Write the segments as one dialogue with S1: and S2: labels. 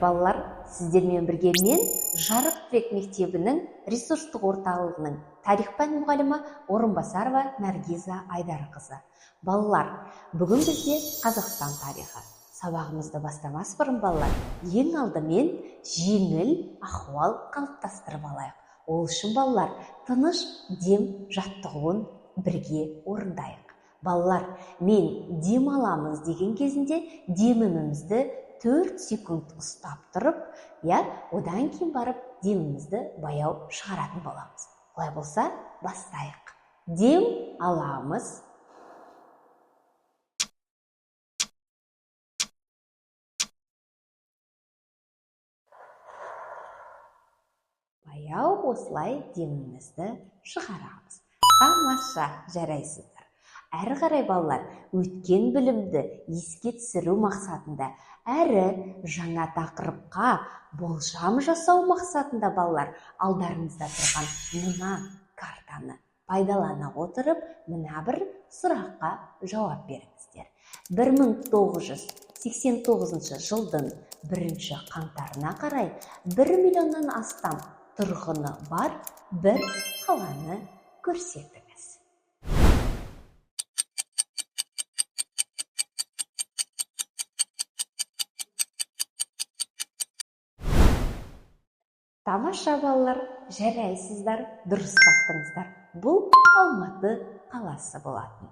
S1: балалар, сіздермен бірге мен Жарық Трек мектебінің ресурстық орталығының тарих пән мұғалімі Орынбасарова Наргиза Айдарқызы. Балалар, бүгін бізде Қазақстан тарихы. Сабағымызды бастамас бұрын балалар, ең алдымен жеңіл ахуал қалыптастырып алайық. Ол үшін балалар, тыныш дем жаттығуын бірге орындайық. Балалар, мен дем аламыз деген кезінде демімізді 4 секунд ұстап тұрып, одан кейін барып демімізді баяу шығаратын боламыз. Олай болса, бастайық. Дем аламыз. Баяу осылай демімізді шығарамыз. Тамаша, жарайсыздар. Әрі қарай балалар, өткен білімді еске түсіру мақсатында, әрі жаңа тақырыпқа болжам жасау мақсатында балалар, алдарыңызда тұрған мына картаны пайдалана отырып, мына бір сұраққа жауап беріңіздер. 1989 жылдың 1 қаңтарына қарай 1 миллионнан астам тұрғыны бар бір қаланы көрсетіңіз. Тамаша балалар, жарайсыздар, дұрыс бақтыңыздар. Бұл Алматы қаласы болатын.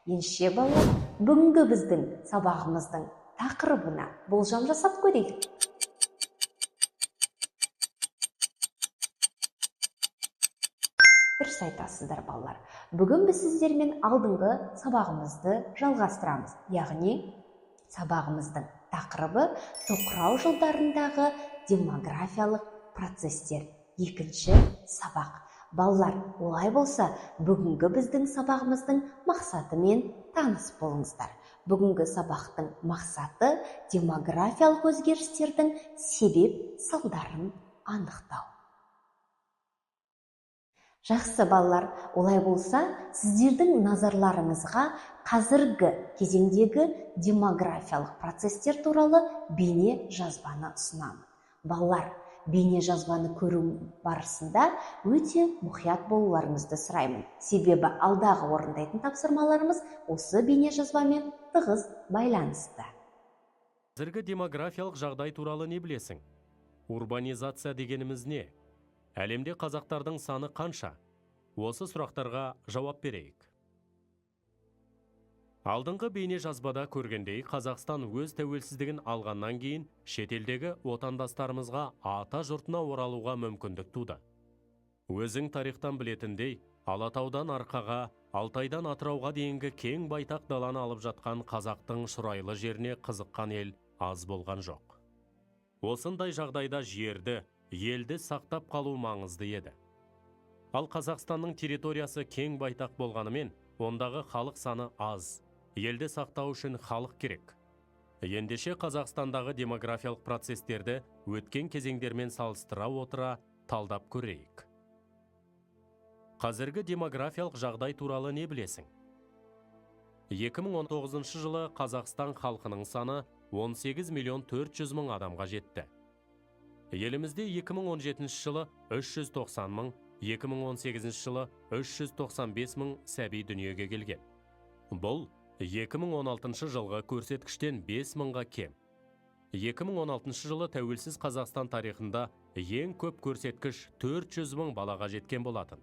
S1: Ендеше балалар, бүгінгі біздің сабағымыздың тақырыбына болжам жасап көрейік. Дұрыс айтасыздар балалар. Бүгін біз сіздермен алдыңғы сабағымызды жалғастырамыз. Яғни сабағымыздың тақырыбы тоқырау жылдарындағы демографиялық процестер. Екінші сабақ. Балалар, олай болса, бүгінгі біздің сабағымыздың мақсатымен таныс болыңыздар. Бүгінгі сабақтың мақсаты демографиялық өзгерістердің себеп салдарын анықтау. Жақсы балалар, олай болса, сіздердің назарларыңызға қазіргі кезеңдегі демографиялық процестер туралы бейне жазбаны ұсынамын. Балалар, бейне жазбаны көру барысында өте мұқият болуларыңызды сұраймын. Себебі алдағы орындайтын тапсырмаларымыз осы бейне жазбамен тығыз байланысты.
S2: Қазіргі демографиялық жағдай туралы не білесің? Урбанизация дегеніміз не? Әлемде қазақтардың саны қанша? Осы сұрақтарға жауап берейік. Алдыңғы бейне жазбада көргендей, Қазақстан өз тәуелсіздігін алғаннан кейін шетелдегі отандастарымызға ата жұртына оралуға мүмкіндік туды. Өзің тарихтан білетіндей, Алатаудан Арқаға, Алтайдан Атырауға дейінгі кең байтақ даланы алып жатқан қазақтың шұрайлы жеріне қызыққан ел аз болған жоқ. Осындай жағдайда жерді, елді сақтап қалу маңызды еді. Ал Қазақстанның территориясы кең байтақ болғанымен, ондағы халық саны аз. Елді сақтау үшін халық керек. Ендеше Қазақстандағы демографиялық процестерді өткен кезеңдермен салыстыра отыра талдап көрейік. Қазіргі демографиялық жағдай туралы не білесің? 2019 жылы Қазақстан халқының саны 18 миллион 400 мың адамға жетті. Елімізде 2017 жылы 390 мың, 2018 жылы 395 мың сәби дүниеге келген. Бұл 2016 жылғы көрсеткіштен 5 мыңға кем. 2016 жылы тәуелсіз Қазақстан тарихында ең көп көрсеткіш 400 мың балаға жеткен болатын.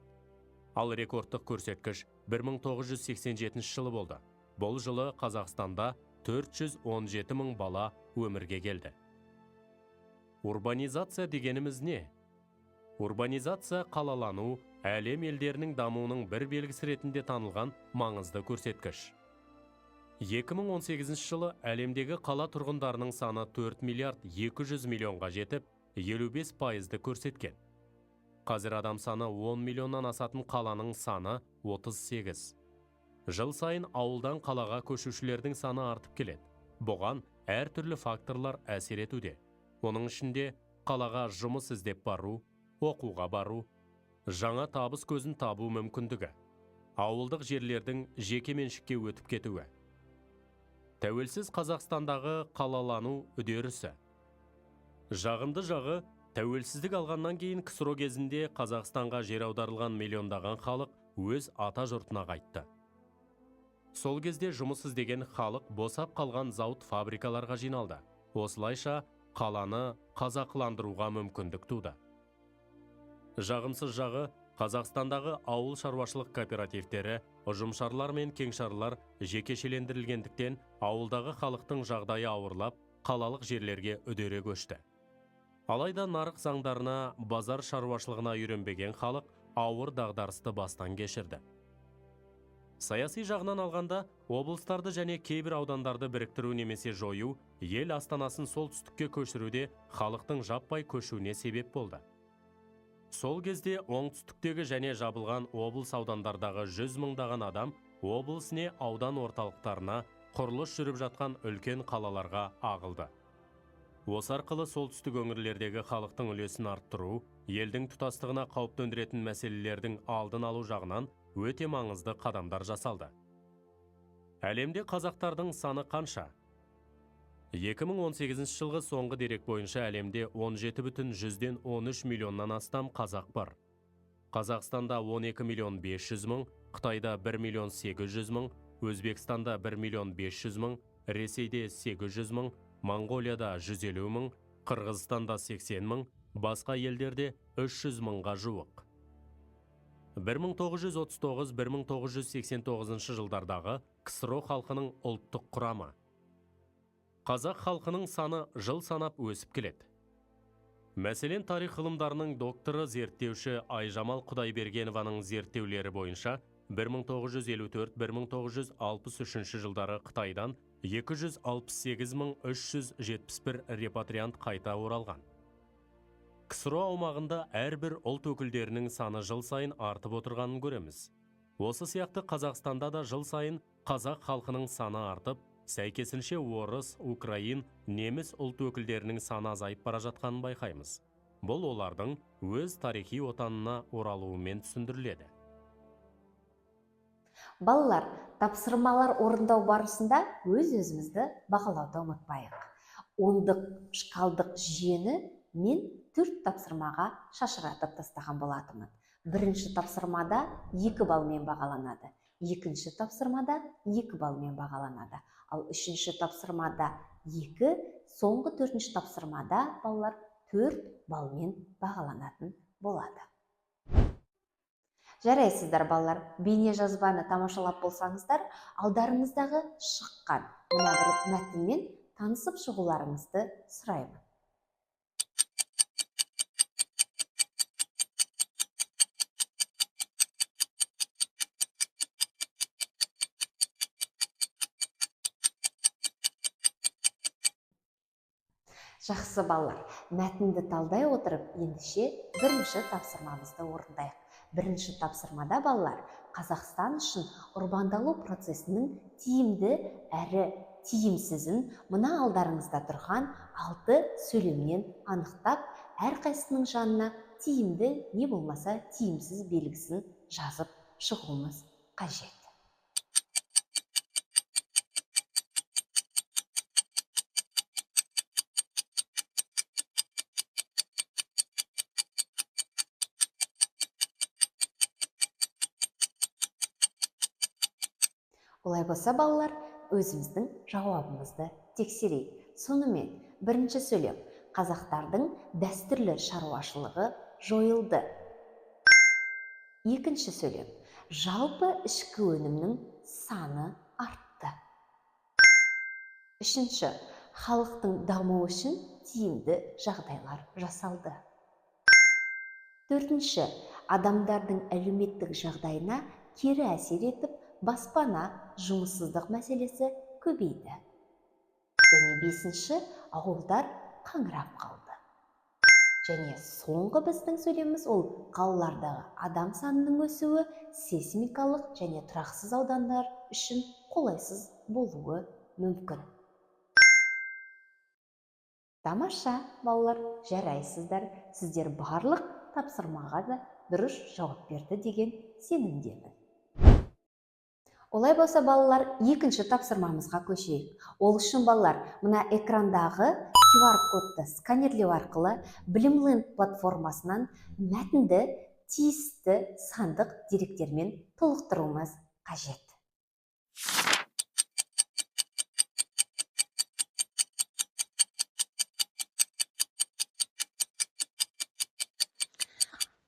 S2: Ал рекордтық көрсеткіш 1987 жылы болды. Бұл жылы Қазақстанда 417 мың бала өмірге келді. Урбанизация дегеніміз не? Урбанизация қалалану, әлем елдерінің дамуының бір белгісі ретінде танылған маңызды көрсеткіш. 2018 жылы әлемдегі қала тұрғындарының саны 4 миллиард 200 миллионға жетіп, 55% көрсеткен. Қазір адам саны 10 миллионнан асатын қаланың саны 38. Жыл сайын ауылдан қалаға көшушілердің саны артып келеді. Бұған әртүрлі факторлар әсер етуде. Оның ішінде қалаға жұмыс іздеп бару, оқуға бару, жаңа табыс көзін табу мүмкіндігі, ауылдық жерлердің жеке меншікке өтіп кетуі. Тәуелсіз Қазақстандағы қалалану үдерісі. Жағымды жағы, тәуелсіздік алғаннан кейін КСРО кезінде Қазақстанға жер аударылған миллиондаған халық өз ата жұртына қайтты. Сол кезде жұмыс іздеген халық босап қалған зауыт фабрикаларға жиналды. Осылайша қаланы қазақыландыруға мүмкіндік туды. Жағымсыз жағы, Қазақстандағы ауыл шаруашылық кооперативтері, ұжымшарлар мен кеңшарлар жекешелендірілгендіктен ауылдағы халықтың жағдайы ауырлап, қалалық жерлерге үдере көшті. Алайда нарық заңдарына, базар шаруашылығына үйренбеген халық ауыр дағдарысты бастан кешірді. Саяси жағынан алғанда, облыстарды және кейбір аудандарды біріктіру немесе жою, ел астанасын солтүстікке көшіруде халықтың жаппай көшуіне себеп болды. Сол кезде оңтүстіктегі және жабылған облыс аудандардағы 100 мыңдаған адам облыс не аудан орталықтарына құрылыс жүріп жатқан үлкен қалаларға ағылды. Осы арқылы солтүстік өңірлердегі халықтың үлесін арттыру, елдің тұтастығына қауіп төндіретін мәселелердің алдын алу жағынан өте маңызды қадамдар жасалды. Әлемде қазақтардың саны қанша? 2018 жылғы соңғы дерек бойынша әлемде 17,13 миллионнан астам қазақ бар. Қазақстанда 12 миллион 500 мың, Қытайда 1 миллион 800 мың, Өзбекстанда 1 миллион 500 мың, Ресейде 800 мың, Монғолияда 150 мың, Қырғызстанда 80 мың, басқа елдерде 300 мыңға жуық. 1939-1989 жылдардағы КСРО халқының ұлттық құрамы. Қазақ халқының саны жыл санап өсіп келеді. Мәселен, тарих ғылымдарының докторы зерттеуші Айжамал Құдайбергенованың зерттеулері бойынша 1954-1963 жылдары Қытайдан 268.371 репатриант қайта оралған. КСРО аумағында әрбір ұлт өкілдерінің саны жыл сайын артып отырғанын көреміз. Осы сияқты Қазақстанда да жыл сайын қазақ халқының саны артып, сәйкесінше орыс, украин, неміс ұлт өкілдерінің саны азайып бара жатқанын байқаймыз. Бұл олардың өз тарихи отанына оралуымен түсіндіріледі.
S1: Балалар, тапсырмалар орындау барысында өз-өзімізді бағалауды ұмытпайық. Ондық шкалдық жүйені мен 4 тапсырмаға шашыратып тастаған болатымын. Бірінші тапсырмада 2 балмен бағаланады. Екінші тапсырмада 2 балмен бағаланады. Ал үшінші тапсырмада 2, соңғы 4-ші тапсырмада балалар 4 балмен бағаланатын болады. Жарайсыздар балалар, бейне жазбаны тамашалап болсаңыздар, алдарыңыздағы шыққан мына бір мәтінмен танысып шығуларыңызды сұраймын. Жақсы балалар, мәтінді талдай отырып, ендіше бірінші тапсырмамызды орындайық. Бірінші тапсырмада балалар, Қазақстан үшін урбандалу процесінің тиімді әрі тиімсізін мына алдарыңызда тұрған 6 сөйлемнен анықтап, әрқайсының жанына тиімді не болмаса тиімсіз белгісін жазып шығуымыз қажет. Олай болса балалар, өзіміздің жауабымызды тексерейік. Сонымен, бірінші сөйлем, қазақтардың дәстүрлі шаруашылығы жойылды. Екінші сөйлем, жалпы ішкі өнімнің саны артты. Үшінші, халықтың дамуы үшін тиімді жағдайлар жасалды. Төртінші, адамдардың әлеуметтік жағдайына кері әсер етіп, баспана, жұмыссыздық мәселесі көбейді. Және бесінші, ауылдар қаңырап қалды. Және соңғы біздің сөйлеміміз ол қалалардағы адам санының өсуі сейсмикалық және тұрақсыз аудандар үшін қолайсыз болуы мүмкін. Тамаша, балалар, жарайсыздар. Сіздер барлық тапсырмаға да дұрыс жауап берді деген сенімдемін. Олай болса балалар, екінші тапсырмамызға көшейік. Ол үшін балалар, мына экрандағы QR-кодты сканерлеу арқылы Білімленд платформасынан мәтінді тиісті сандық деректермен толықтыруымыз қажет.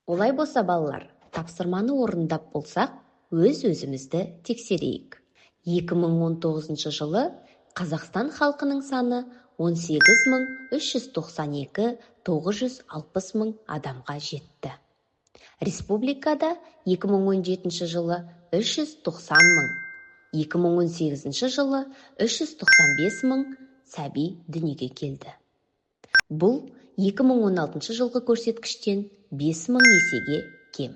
S1: Олай болса, балалар, тапсырманы орындап болсақ, өз-өзімізді тексерейік. 2019 жылы Қазақстан халқының саны 18.392.960 мың адамға жетті. Республикада 2017 жылы 390 мың, 2018 жылы 395 мың сәби дүниеге келді. Бұл 2016 жылғы көрсеткіштен 5 мың есеге кем.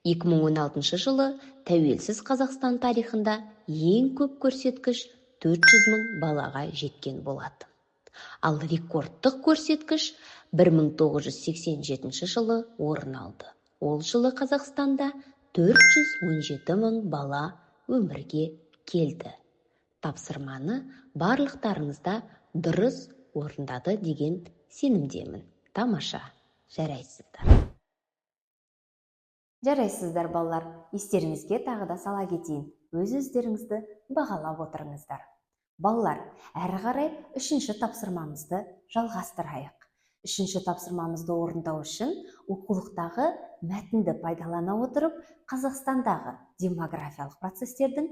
S1: 2016 жылы тәуелсіз Қазақстан тарихында ең көп көрсеткіш 400 мың балаға жеткен болатын. Ал рекордтық көрсеткіш 1987 жылы орын алды. Ол жылы Қазақстанда 417 мың бала өмірге келді. Тапсырманы барлықтарыңызда дұрыс орындады деген сенімдемін. Тамаша, жарайсыздар. Жарайсыздар, балалар. Естеріңізге тағы да сала кетейін. Өз-өздеріңізді бағалап отырыңыздар. Балалар, әрі қарай 3-ші тапсырмамызды жалғастырайық. 3-ші тапсырмамызды орындау үшін оқулықтағы мәтінді пайдалана отырып, Қазақстандағы демографиялық процестердің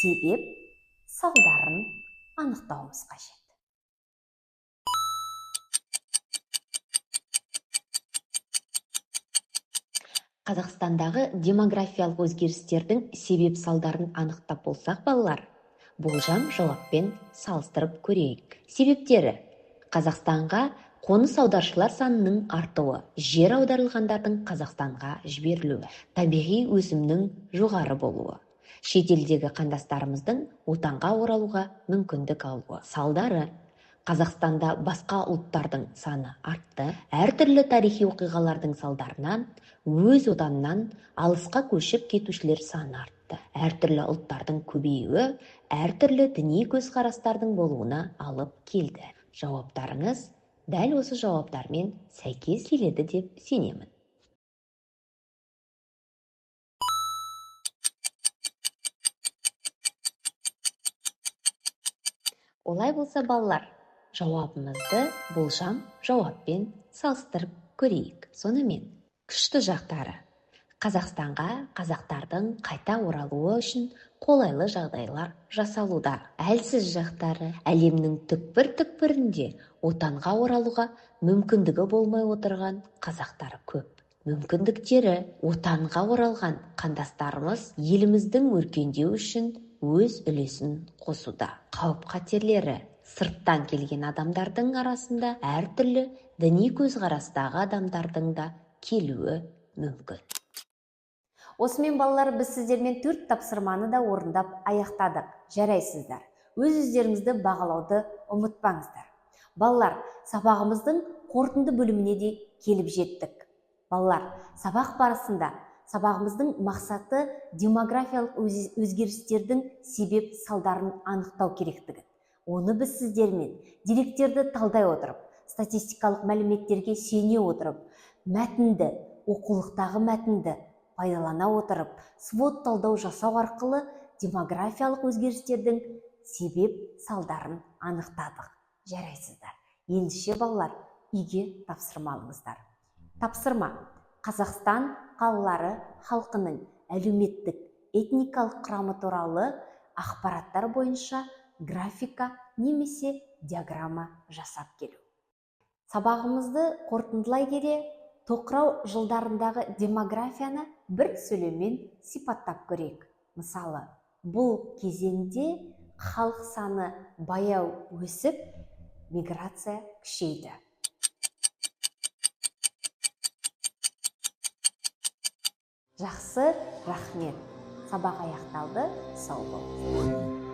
S1: себеп, салдарын анықтауымыз қажет. Қазақстандағы демографиялық өзгерістердің себеп салдарын анықтап болсақ, балалар, болжам жауаппен салыстырып көрейік. Себептері: Қазақстанға қоныс аударушылар санының артуы, жер аударылғандардың Қазақстанға жіберілуі, табиғи өсімнің жоғары болуы, шетелдегі қандастарымыздың отанға оралуға мүмкіндік алуы. Салдары: Қазақстанда басқа ұлттардың саны артты. Әртүрлі тарихи оқиғалардың салдарынан өз отанынан алысқа көшіп кетушілер саны артты. Әртүрлі ұлттардың көбеюі әртүрлі діни көзқарастардың болуына алып келді. Жауаптарыңыз дәл осы жауаптармен сәйкес келеді деп сенемін. Олай болса, балалар, жауабымызды болжам жауаппен салыстырып көрейік. Сонымен, күшті жақтары: Қазақстанға қазақтардың қайта оралуы үшін қолайлы жағдайлар жасалуда. Әлсіз жақтары: әлемнің түкпір-түкпірінде отанға оралуға мүмкіндігі болмай отырған қазақтар көп. Мүмкіндіктері: отанға оралған қандастарымыз еліміздің өркендеу үшін өз үлесін қосуда. Қауіп-қатерлері: сырттан келген адамдардың арасында әртүрлі діни көзқарастағы адамдардың да келуі мүмкін. Осымен, балалар, біз сіздермен 4 тапсырманы да орындап аяқтадық. Жарайсыздар. Өз-өздеріңізді бағалауды ұмытпаңыздар. Балалар, сабағымыздың қорытынды бөліміне де келіп жеттік. Балалар, сабақ барысында сабағымыздың мақсаты демографиялық өзгерістердің себеп салдарын анықтау керектігі. Оны біз сіздермен деректерді талдай отырып, статистикалық мәліметтерге сене отырып, мәтінді, оқулықтағы мәтінді пайдалана отырып, свод талдау жасау арқылы демографиялық өзгерістердің себеп салдарын анықтадық. Жарайсыздар. Ендеше, балалар, үйге тапсырма алыңыздар. Тапсырма: Қазақстан қалалары халқының әлеуметтік этникалық құрамы туралы ақпараттар бойынша графика немесе диаграмма жасап келу. Сабағымызды қорытындылай келе, тоқырау жылдарындағы демографияны бір сөйлеммен сипаттап көрейік. Мысалы, бұл кезеңде халық саны баяу өсіп, миграция күшейді. Жақсы, рахмет. Сабақ аяқталды, сау болыңыз.